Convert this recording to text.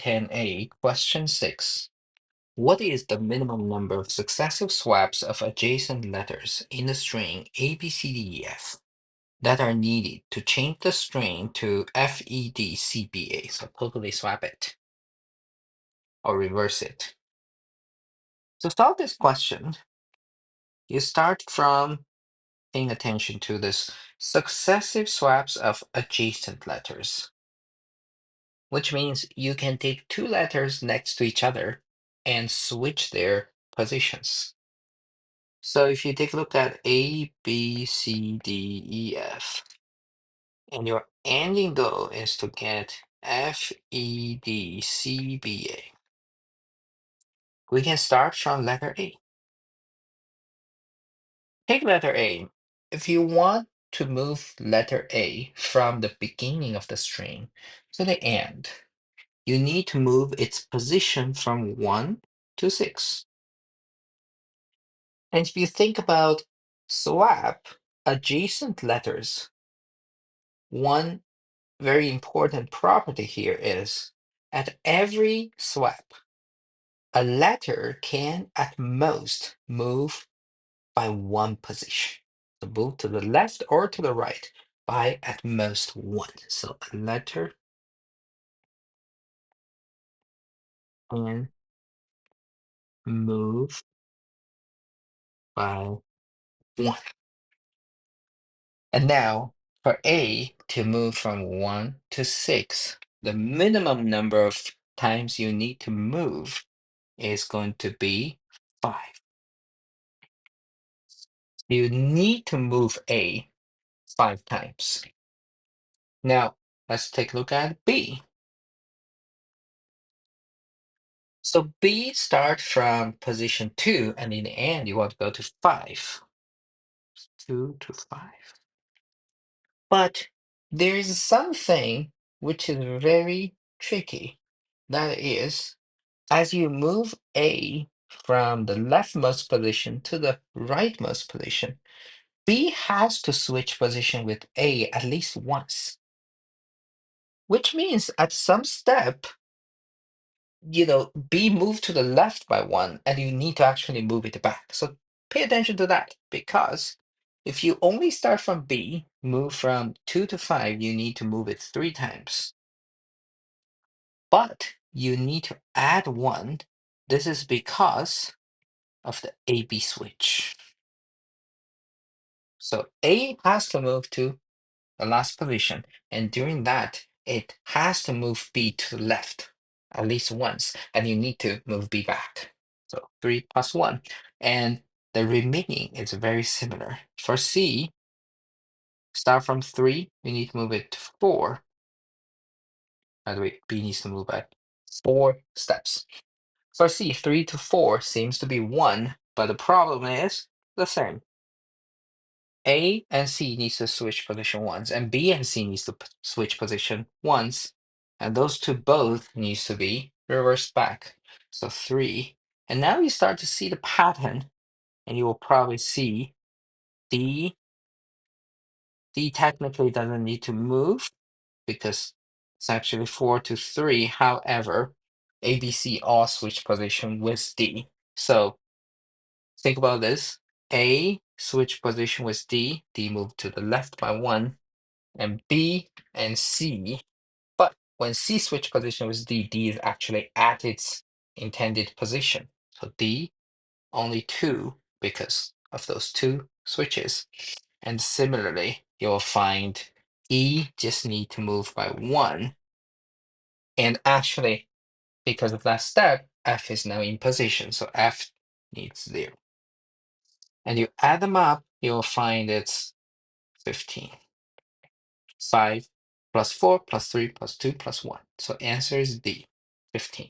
10A, question 6. What is the minimum number of successive swaps of adjacent letters in the string A, B, C, D, E, F that are needed to change the string to F, E, D, C, B, A? So totally swap it or reverse it. To solve this question, you start from paying attention to this successive swaps of adjacent letters, which means you can take two letters next to each other and switch their positions. So if you take a look at A, B, C, D, E, F, and your ending goal is to get F, E, D, C, B, A, we can start from letter A. Take letter A. If you want to move letter A from the beginning of the string to the end, you need to move its position from 1 to 6. And if you think about swap adjacent letters, one very important property here is at every swap, a letter can at most move by one position. So move to the left or to the right by at most one. So a letter can move by one. And now for A to move from 1 to 6, the minimum number of times you need to move is going to be 5. You need to move A 5 times. Now, let's take a look at B. So B start from position 2, and in the end, you want to go to 5. 2 to 5. But there is something which is very tricky. That is, as you move A from the leftmost position to the rightmost position, B has to switch position with A at least once, which means at some step, B moved to the left by one, and you need to actually move it back. So pay attention to that, because if you only start from B, move from 2 to 5, you need to move it 3 times. But you need to add 1. This is because of the AB switch. So A has to move to the last position, and during that, it has to move B to the left at least once, and you need to move B back. So 3 plus 1. And the remaining is very similar. For C, start from 3, you need to move it to 4. By the way, B needs to move at 4 steps. For C, 3 to 4 seems to be 1, but the problem is the same. A and C needs to switch position once, and B and C needs to switch position once, and those two both needs to be reversed back. So 3. And now you start to see the pattern, and you will probably see D. D technically doesn't need to move because it's actually 4 to 3. However, A, B, C all switch position with D. So think about this. A switch position with D. D moved to the left by 1. And B and C. But when C switch position with D, D is actually at its intended position. So D only 2 because of those 2 switches. And similarly, you'll find E just need to move by 1. And actually, because of that step, F is now in position. So F needs 0. And you add them up, you'll find it's 15. 5 plus 4 plus 3 plus 2 plus 1. So answer is D, 15.